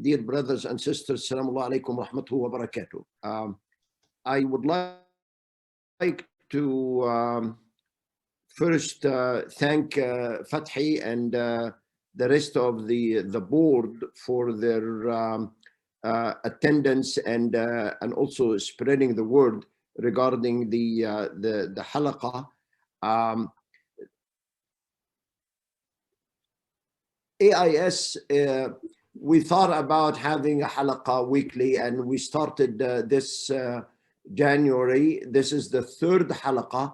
Dear brothers and sisters, Assalamu alaikum wa rahmatullahi wa barakatuh. I would like to first thank Fathi and the rest of the board for their attendance and also spreading the word regarding the halaqa. AIS, we thought about having a halaqa weekly, and we started this January. This is the third halaqa,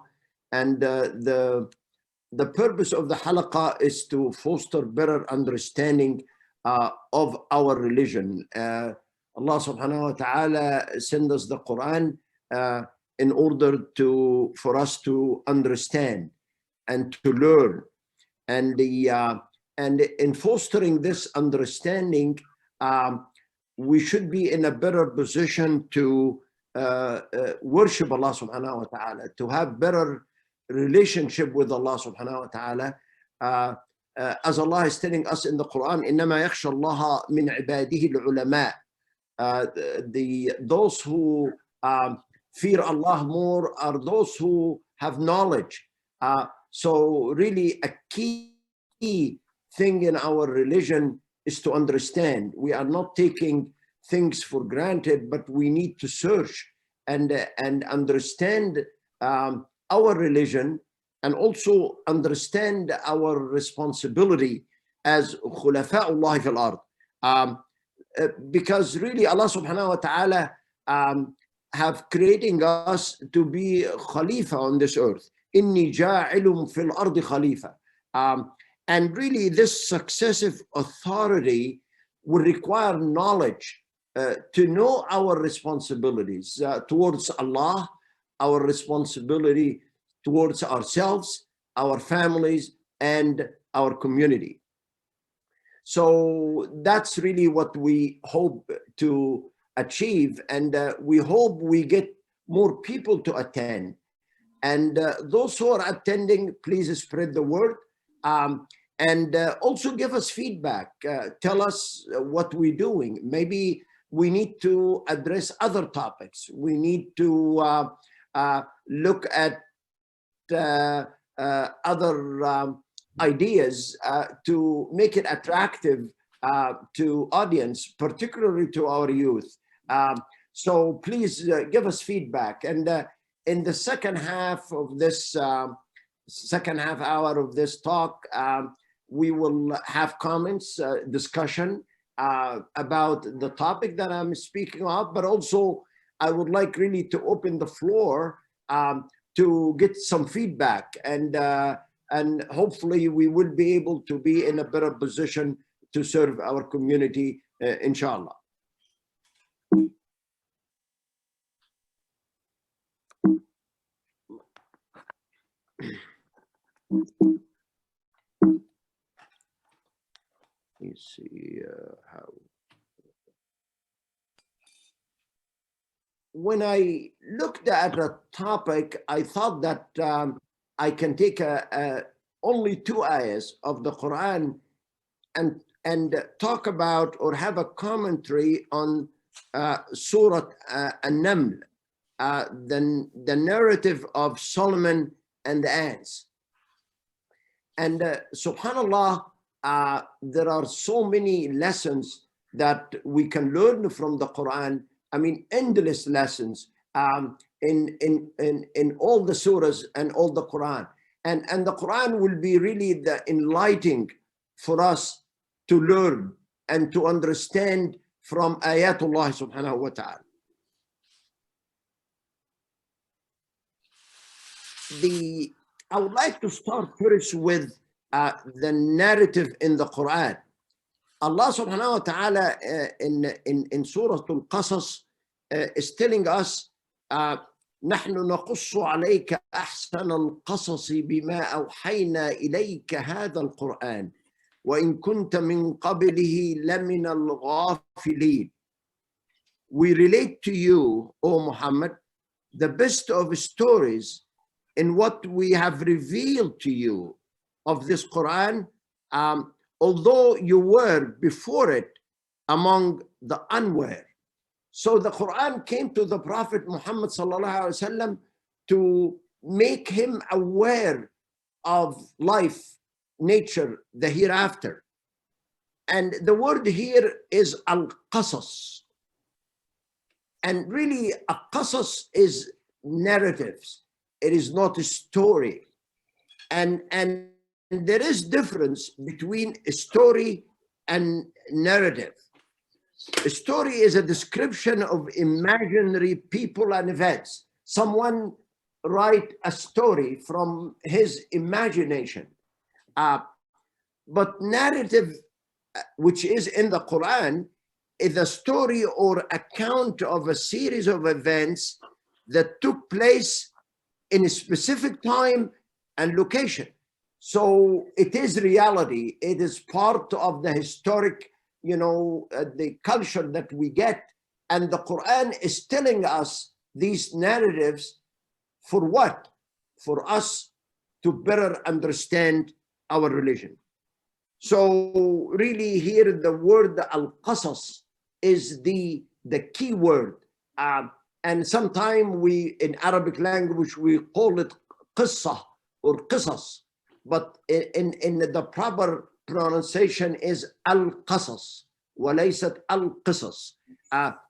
and the purpose of the halaqa is to foster better understanding of our religion. Allah subhanahu wa ta'ala sent us the Quran in order for us to understand and to learn, and in fostering this understanding, we should be in a better position to worship Allah subhanahu wa ta'ala, to have better relationship with Allah subhanahu wa ta'ala. As Allah is telling us in the Quran, إِنَّمَا يَخْشَى اللَّهَ مِنْ عِبَادِهِ الْعُلَمَاء. Those who fear Allah more are those who have knowledge. So really a key thing in our religion is to understand. We are not taking things for granted, but we need to search and understand our religion, and also understand our responsibility as khulafa'ullah fil ard. Because really Allah subhanahu wa ta'ala have creating us to be khalifa on this earth. Inni ja'ilum fil ardi khalifa. And really this successive authority will require knowledge to know our responsibilities towards Allah, our responsibility towards ourselves, our families, and our community. So that's really what we hope to achieve, and we hope we get more people to attend. And those who are attending, please spread the word. And also give us feedback. Tell us what we're doing. Maybe we need to address other topics. We need to look at other ideas to make it attractive to audience, particularly to our youth. So please give us feedback. And in the second half of this second half hour of this talk, we will have comments, discussion about the topic that I'm speaking of, but also I would like really to open the floor to get some feedback, and hopefully we will be able to be in a better position to serve our community, inshallah. You see how. When I looked at a topic, I thought that I can take only 2 ayahs of the Quran and talk about or have a commentary on Suratan-Naml, the narrative of Solomon and the ants. And subhanallah, there are so many lessons that we can learn from the Quran. I mean, endless lessons in all the surahs and all the Quran. And the Quran will be really the enlightening for us to learn and to understand from ayatullah subhanahu wa ta'ala. I would like to start first with the narrative in the Quran. Allah subhanahu wa ta'ala in Surah Al-Qasas is telling us, نحن نقص عليك أحسن القصص بما أوحينا إليك هذا القرآن وإن كنت من قبله لمن الغافلين. We relate to you, O Muhammad, the best of stories in what we have revealed to you of this Quran, although you were before it among the unaware. So the Quran came to the Prophet Muhammad sallallahu alaihi wasallam to make him aware of life, nature, the hereafter. And the word here is al-qasas. And really, a qasas is narratives. It is not a story. And there is difference between a story and narrative. A story is a description of imaginary people and events. Someone write a story from his imagination. But narrative, which is in the Quran, is a story or account of a series of events that took place in a specific time and location. So it is reality. It is part of the historic, the culture that we get. And the Quran is telling us these narratives for what? For us to better understand our religion. So really here the word al-qasas is the key word. And sometimes we, in Arabic language, we call it qissa or qisas. But in the proper pronunciation is al-qasas, walaysat al-qisas.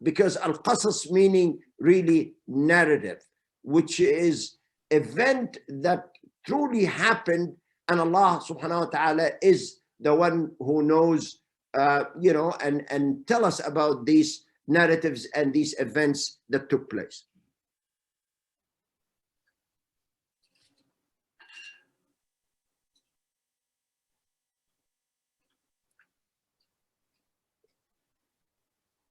Because al-qasas meaning really narrative, which is event that truly happened, and Allah subhanahu wa ta'ala is the one who knows, and tell us about these narratives and these events that took place.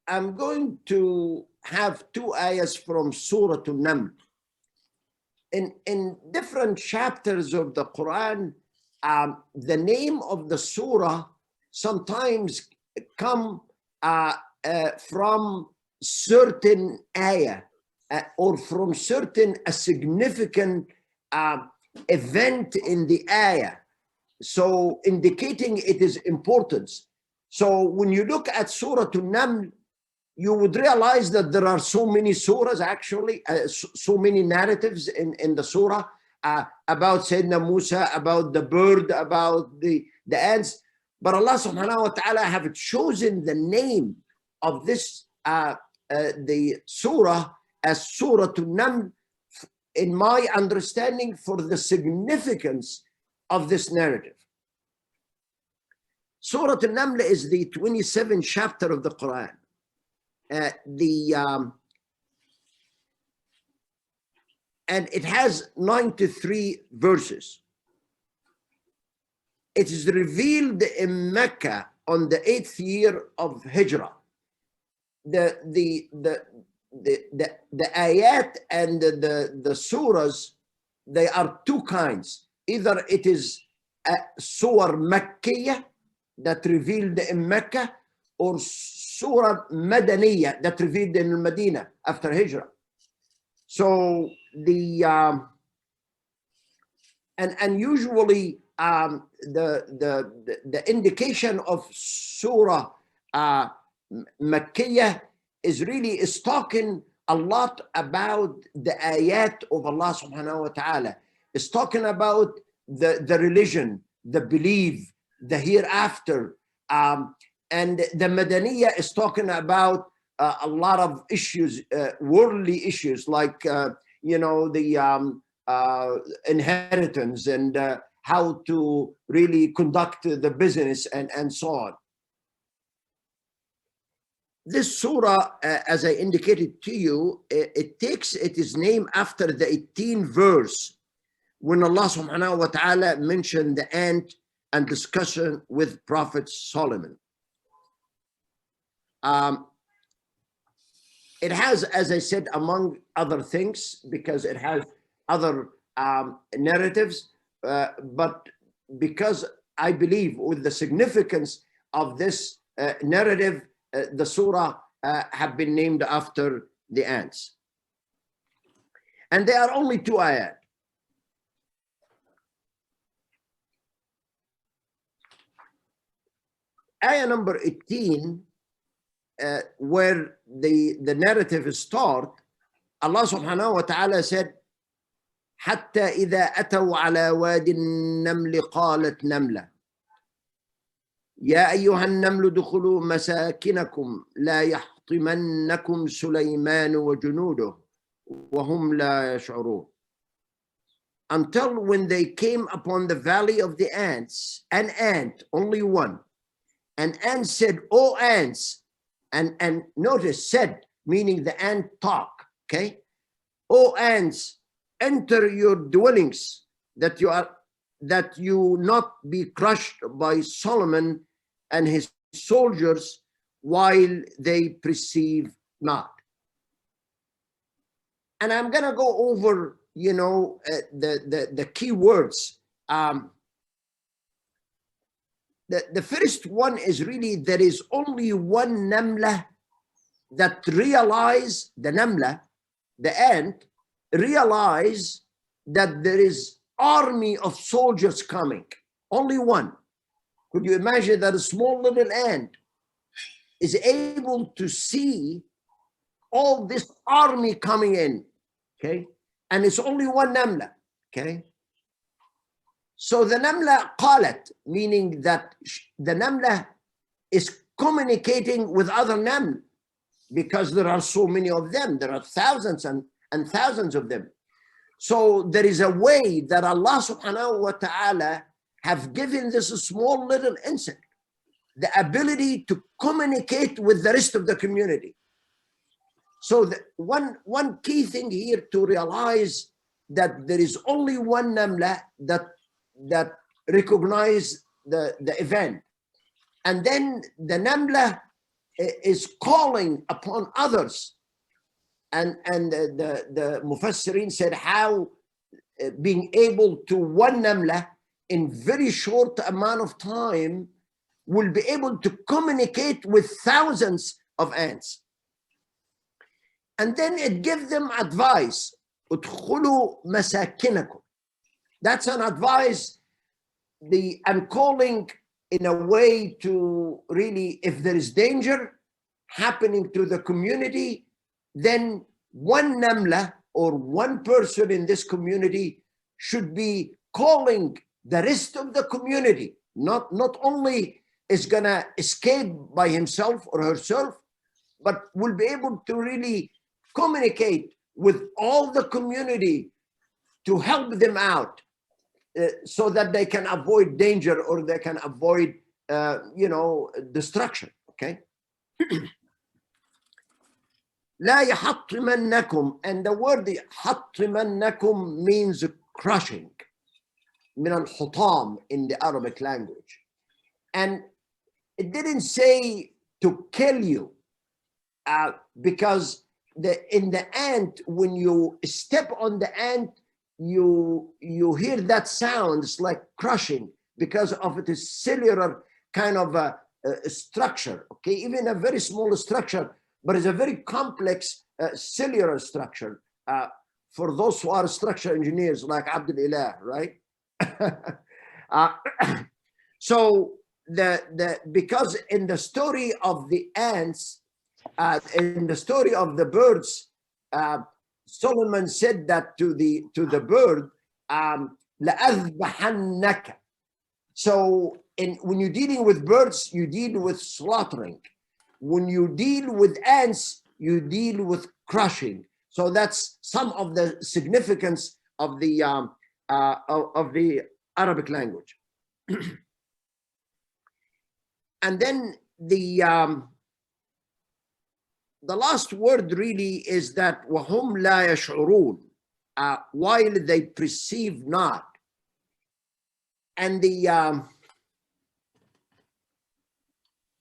I'm going to have two ayahs from Suratan-Naml. In different chapters of the Quran, the name of the surah sometimes come from certain ayah or from certain a significant event in the ayah, so indicating it is importance. So when you look at Suratan-Naml, you would realize that there are so many surahs actually, so many narratives in the surah about Sayyidina Musa, about the bird, about the ants. But Allah subhanahu wa ta'ala have chosen the name of this, the surah as Suratan-Naml, in my understanding, for the significance of this narrative. Suratan-Naml is the 27th chapter of the Quran. And it has 93 verses. It is revealed in Mecca on the 8th year of Hijrah. The ayat and the surahs, they are two kinds. Either it is a surah Makkiyah that revealed in Mecca, or Surah Madaniyah that revealed in Medina after Hijrah. So and usually the indication of Surah Makkiyah is talking a lot about the ayat of Allah subhanahu wa ta'ala. It's talking about the religion, the belief, the hereafter. And the Madaniyah is talking about a lot of issues, worldly issues, like, the inheritance and how to really conduct the business and so on. This surah, as I indicated to you, it takes its name after the 18th verse, when Allah subhanahu wa ta'ala mentioned the ant and discussion with Prophet Solomon. It has, as I said, among other things, because it has other narratives, but because I believe with the significance of this narrative, the surah have been named after the ants. And there are only two ayat. Ayah number 18 where the narrative starts, Allah subhanahu wa ta'ala said, حتى إذا أتوا على واد النمل قالت نملة يا أيها النمل ادخلوا مساكنكم لا يحطمنكم سليمان وجنوده وهم لا يشعرون. Until when they came upon the valley of the ants, an ant, only one, an ant said, "O ants," and notice said, meaning the ant talk, okay? "O ants, enter your dwellings, that you not be crushed by Solomon and his soldiers while they perceive not." And I'm gonna go over, you know, the key words. The first one is really, there is only one namla that realize, the namla, the ant, realize that there is army of soldiers coming. Only one. Could you imagine that a small little ant is able to see all this army coming in, okay? And it's only one namla, okay? So the namla qalat, meaning that the namla is communicating with other naml, because there are so many of them. There are thousands and thousands of them. So there is a way that Allah subhanahu wa ta'ala have given this small little insect the ability to communicate with the rest of the community. So the one key thing here to realize that there is only one namla that recognize the event. And then the namla is calling upon others. And the Mufassirin said how being able to one namla in very short amount of time will be able to communicate with thousands of ants. And then it gives them advice. "Udkhulu masakinakum." That's an advice. I'm calling in a way to really, if there is danger happening to the community, then one namla or one person in this community should be calling the rest of the community. Not only is gonna escape by himself or herself, but will be able to really communicate with all the community to help them out, so that they can avoid danger or they can avoid, you know, destruction. Okay. لا يحطمنكم, and the word يحطمنكم means crushing, من الحطام in the Arabic language, and it didn't say to kill you, because in the ant, when you step on the ant, you hear that sound. It's like crushing because of its cellular kind of a structure. Okay, even a very small structure, but it's a very complex cellular structure. For those who are structural engineers like Abdel-Hamid, right? So because in the story of the ants, in the story of the birds, Solomon said that to the bird, لَأَذْبَحَنَّكَ. So when you're dealing with birds, you deal with slaughtering. When you deal with ants, you deal with crushing. So that's some of the significance of the Arabic language. And then the last word really is that وَهُمْ لَا يَشْعُرُونَ, while they perceive not. And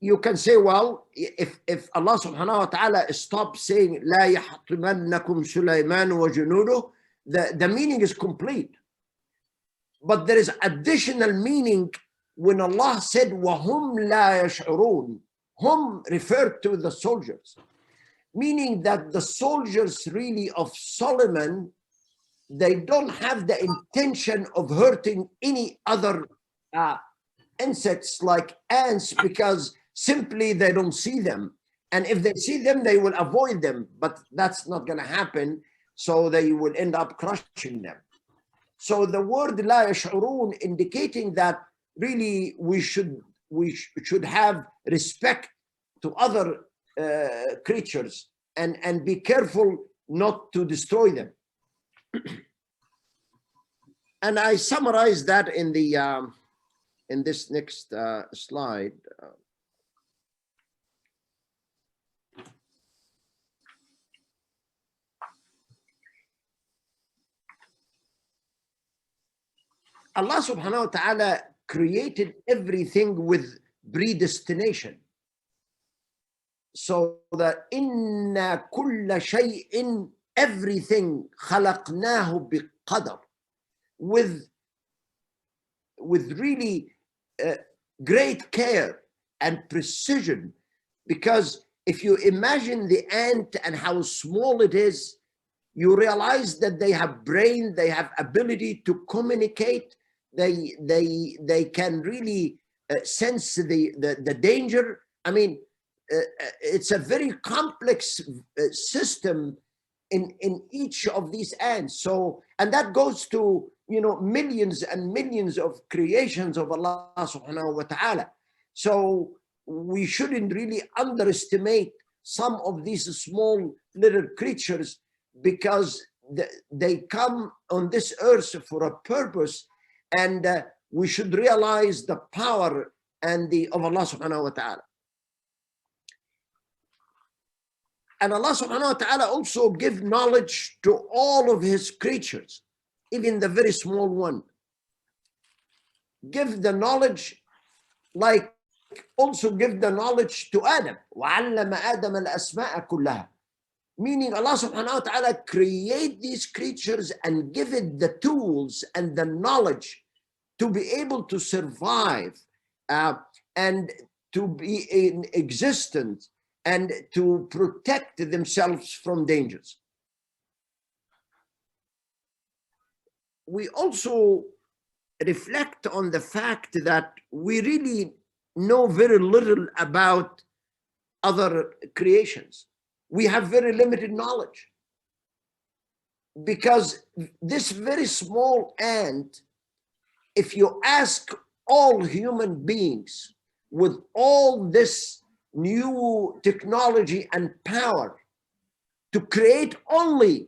you can say, well, if Allah subhanahu wa ta'ala stops saying لَا يَحْطِمَنَّكُمْ سُلَيْمَانُ وَجُنُودُهُ, the meaning is complete. But there is additional meaning when Allah said وَهُمْ لَا يَشْعُرُونَ. Hum referred to the soldiers, meaning that the soldiers really of Solomon, they don't have the intention of hurting any other insects like ants, because simply they don't see them. And if they see them, they will avoid them, but that's not going to happen. So they will end up crushing them. So the word لا يشعرون indicating that really we should have respect to other creatures and be careful not to destroy them. And I summarize that in the in this next slide. Allah subhanahu wa ta'ala created everything with predestination. So that inna kulla shay'in, everything khalaqnahu biqadar, with really great care and precision. Because if you imagine the ant and how small it is, you realize that they have brain, they have ability to communicate, they can really sense the danger. I mean, it's a very complex system in each of these ants. So, and that goes to, you know, millions and millions of creations of Allah subhanahu wa ta'ala. So we shouldn't really underestimate some of these small little creatures, because they come on this earth for a purpose, and we should realize the power and of Allah subhanahu wa ta'ala. And Allah subhanahu wa ta'ala also give knowledge to all of his creatures, even the very small one. Give the knowledge, like also give the knowledge to Adam. وَعَلَّمَ آدَمَ الْأَسْمَاءَ كُلَّهَا. Meaning Allah subhanahu wa ta'ala create these creatures and give it the tools and the knowledge to be able to survive and to be in existence and to protect themselves from dangers. We also reflect on the fact that we really know very little about other creations. We have very limited knowledge, because this very small ant, if you ask all human beings with all this new technology and power to create only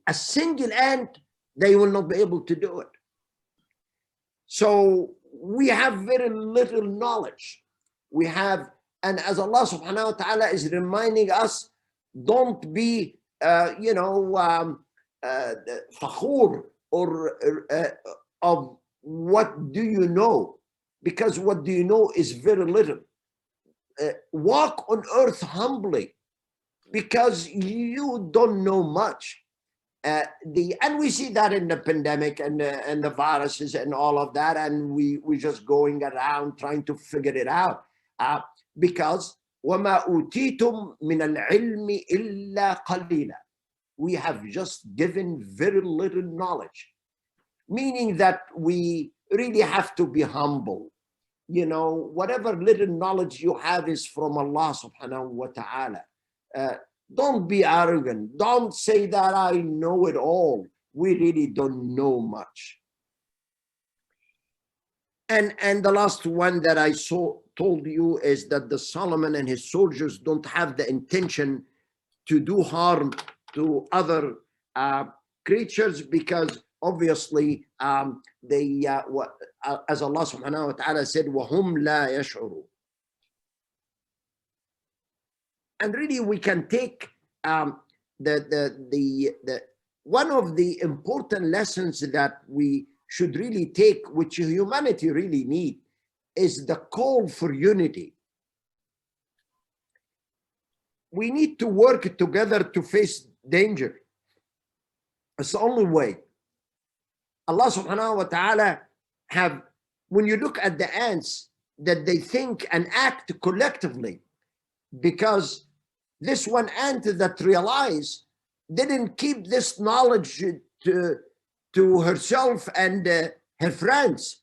a single ant, they will not be able to do it. So we have very little knowledge. We have, and as Allah subhanahu wa ta'ala is reminding us, don't be, fakhur, or of what do you know, because what do you know is very little. Walk on earth humbly, because you don't know much. And we see that in the pandemic and the viruses and all of that, and we just going around trying to figure it out. Because وَمَا أُوتِيتُم مِّنَ الْعِلْمِ إِلَّا قَلِيلًا. We have just given very little knowledge, meaning that we really have to be humble. You know, whatever little knowledge you have is from Allah subhanahu wa ta'ala. Don't be arrogant. Don't say that I know it all. We really don't know much. And the last one that I told you is that the Solomon and his soldiers don't have the intention to do harm to other creatures, because obviously they, as Allah subhanahu wa ta'ala said, وَهُمْ لَا يَشْعُرُونَ. And really we can take one of the important lessons that we should really take, which humanity really need, is the call for unity. We need to work together to face danger. It's the only way. Allah subhanahu wa ta'ala have, when you look at the ants, that they think and act collectively, because this one ant that realized didn't keep this knowledge to herself and her friends,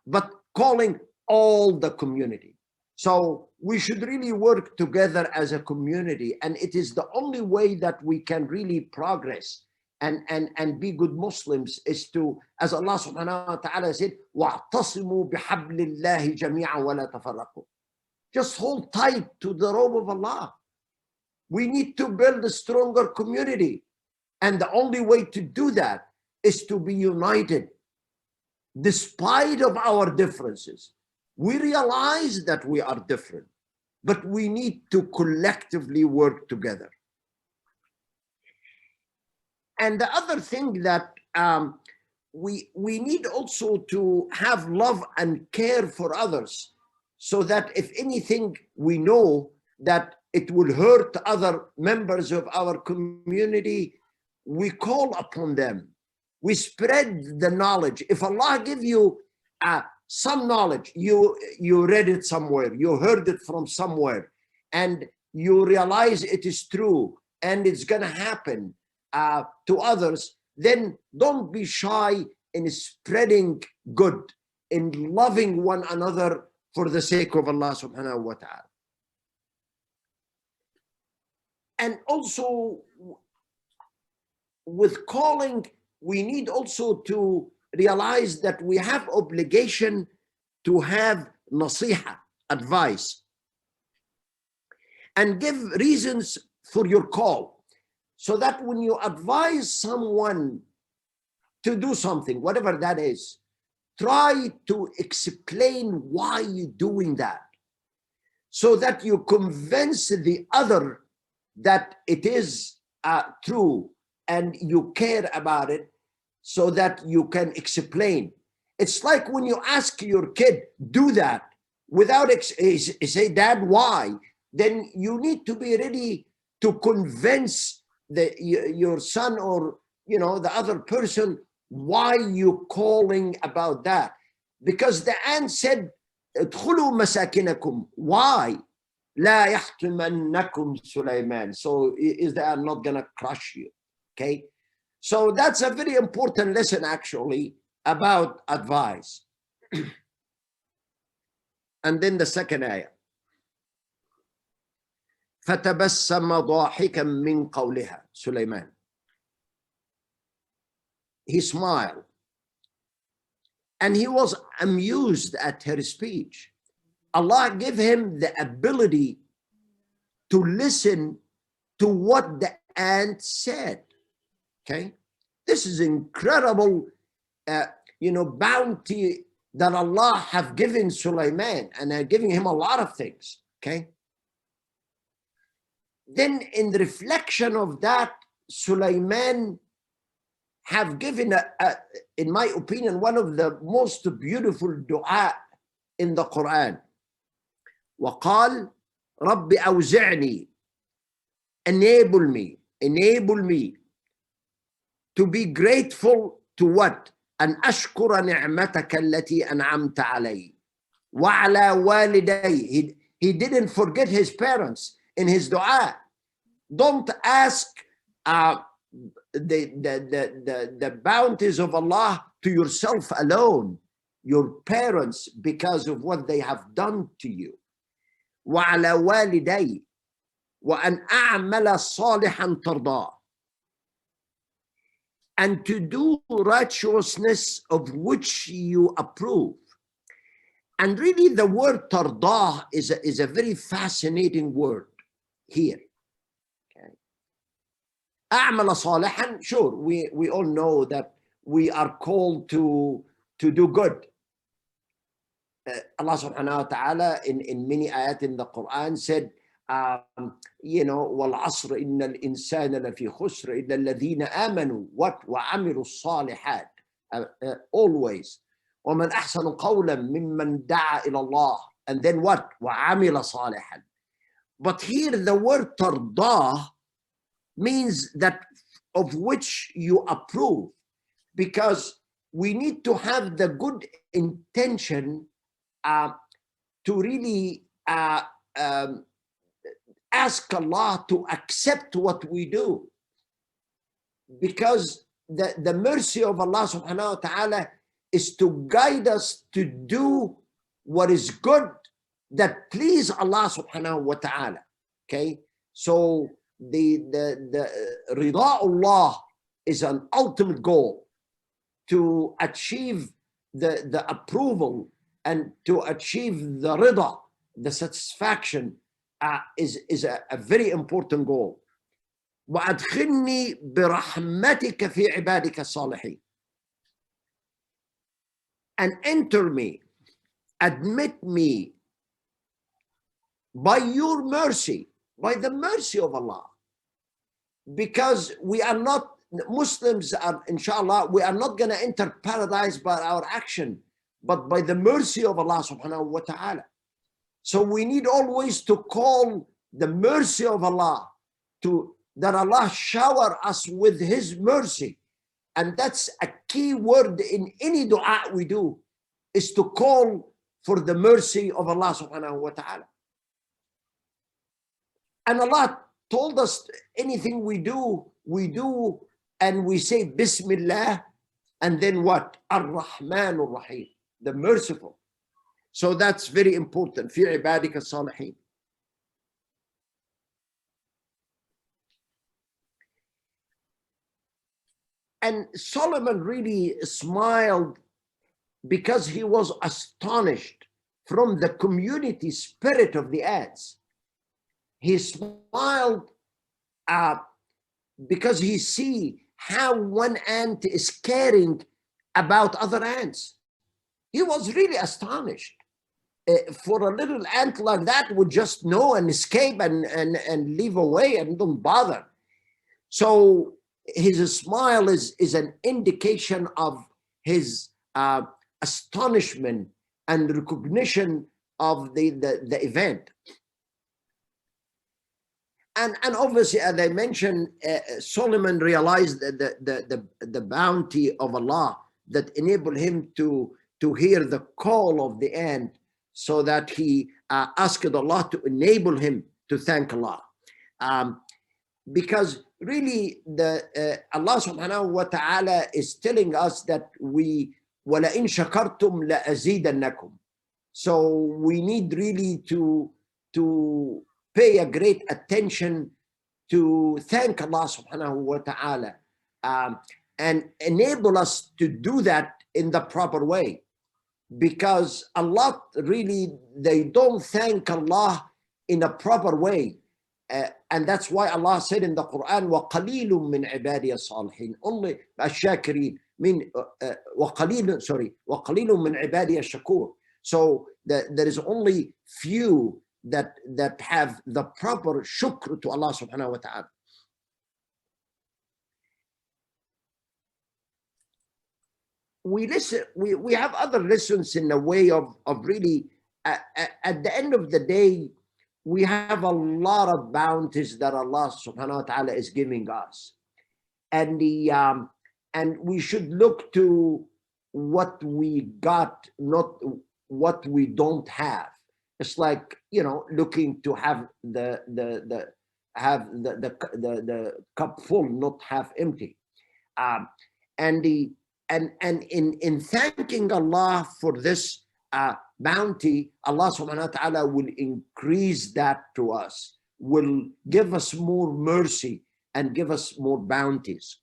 but calling all the community. So we should really work together as a community. And it is the only way that we can really progress and be good Muslims, is to, as Allah subhanahu wa ta'ala said, وَاعْتَصِمُوا بِحَبْلِ اللَّهِ جَمِيعًا وَلَا تَفَرَّقُوا. Just hold tight to the robe of Allah. We need to build a stronger community. And the only way to do that is to be united. Despite of our differences, we realize that we are different, but we need to collectively work together. And the other thing that we need also to have love and care for others, so that if anything we know that it will hurt other members of our community, we call upon them. We spread the knowledge. If Allah give you some knowledge, you read it somewhere, you heard it from somewhere, and you realize it is true and it's gonna happen to others, then don't be shy in spreading good, in loving one another for the sake of Allah subhanahu wa ta'ala. And also with calling, we need also to realize that we have obligation to have nasiha, advice, and give reasons for your call, so that when you advise someone to do something, whatever that is, try to explain why you're doing that, so that you convince the other that it is true and you care about it, so that you can explain. It's like when you ask your kid, do that, without say, Dad, why? Then you need to be ready to convince your son or the other person why you're calling about that. Because the ant said, ادخلوا مساكنكم. Why? لا يحطمنكم سليمان. So is the ant not gonna crush you? Okay. So that's a very important lesson actually about advice. And then the second ayah. فتبسم ضاحكا من قولها. Sulaiman, he smiled and he was amused at her speech. Allah gave him the ability to listen to what the ant said. Okay, this is incredible, bounty that Allah have given Sulaiman, and giving him a lot of things. Okay. Then in the reflection of that, Sulaiman have given, in my opinion, one of the most beautiful dua in the Quran. وقال رب أوزعني, enable me to be grateful to what? أن أشكر نعمتك التي أنعمت علي وعلى والدي. He didn't forget his parents in his dua. Don't ask the bounties of Allah to yourself alone, your parents, because of what they have done to you. وعلى والدي وأن أعمل صالحا ترضاه, and to do righteousness of which you approve. And really the word tardah is a very fascinating word here. Okay. أعمل صالحا, sure, we all know that we are called to do good. Allah subhanahu wa ta'ala in many ayat in the Quran said, وَالْعَصْرِ إِنَّ الْإِنسَانَ لَفِي خُسْرٍ إِلَّا الَّذِينَ آمَنُوا وَعَمِلُوا الصَّالِحَاتِ. Always. وَمَنْ أَحْسَنُ قَوْلًا مِمَّنْ دَعَا إِلَى اللَّهِ. And then what? وَعَمِلَ صَالِحًا. But here the word tardah means that of which you approve, because we need to have the good intention to really ask Allah to accept what we do, because the mercy of Allah subhanahu wa ta'ala is to guide us to do what is good that please Allah subhanahu wa ta'ala. Okay, so the rida Allah is an ultimate goal. To achieve the approval and to achieve the rida, the satisfaction, is a very important goal. وأدخلني برحمتك في عبادك الصالحين. And enter me, admit me by your mercy, by the mercy of Allah. Because we are not, Muslims are, inshallah, we are not going to enter paradise by our action, but by the mercy of Allah subhanahu wa ta'ala. So we need always to call the mercy of Allah, that Allah shower us with His mercy. And that's a key word in any dua we do, is to call for the mercy of Allah subhanahu wa ta'ala. And Allah told us anything we do and we say Bismillah, and then what? Ar-Rahman Ar-Rahim, the merciful. So that's very important. Fi ibadika salihin. And Solomon really smiled because he was astonished from the community spirit of the ants. He smiled because he see how one ant is caring about other ants. He was really astonished. For a little ant like that would just know and escape and leave away and don't bother. So his smile is an indication of his astonishment and recognition of the event. And obviously, as I mentioned, Solomon realized the bounty of Allah that enabled him to hear the call of the ant, so that he asked Allah to enable him to thank Allah. Because really, Allah subhanahu wa ta'ala is telling us that وَلَئِن شَكَرْتُمْ لَأَزِيدَنَّكُمْ. So we need really to pay a great attention to thank Allah subhanahu wa ta'ala, and enable us to do that in the proper way. Because Allah really, they don't thank Allah in a proper way. And that's why Allah said in the Quran, وَقَلِيلٌ مِّنْ عِبَادِيَ الصَّالِحِينَ, only الشاكرين وَقَلِيلٌ مِّنْ عِبَادِيَ الشَّكُورِ. So there is only few that have the proper shukr to Allah subhanahu wa ta'ala. We have other lessons in a way of really, at the end of the day, we have a lot of bounties that Allah subhanahu wa ta'ala is giving us. And we should look to what we got, not what we don't have. It's like, looking to have the cup full, not half empty. And in thanking Allah for this bounty, Allah subhanahu wa ta'ala will increase that to us, will give us more mercy and give us more bounties.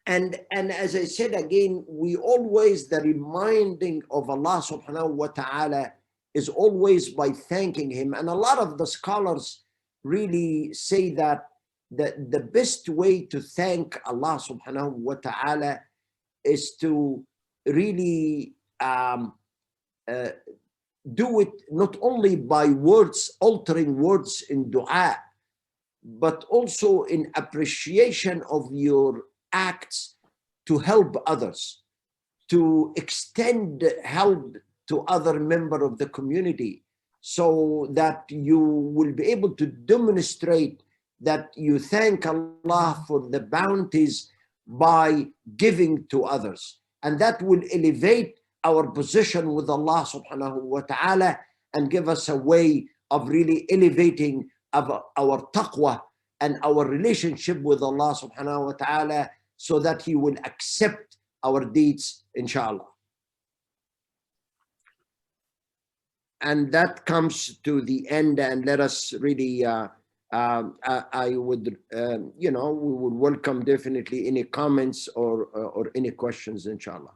And as I said again, the reminding of Allah subhanahu wa ta'ala is always by thanking Him. And a lot of the scholars really say that the best way to thank Allah subhanahu wa ta'ala is to really do it not only by words, altering words in dua, but also in appreciation of your acts to help others, to extend help to other members of the community, so that you will be able to demonstrate that you thank Allah for the bounties by giving to others. And that will elevate our position with Allah subhanahu wa ta'ala and give us a way of really elevating our taqwa and our relationship with Allah subhanahu wa ta'ala, so that He will accept our deeds, inshallah. and that comes to the end, and let us really, I would, we would welcome definitely any comments or any questions, inshallah.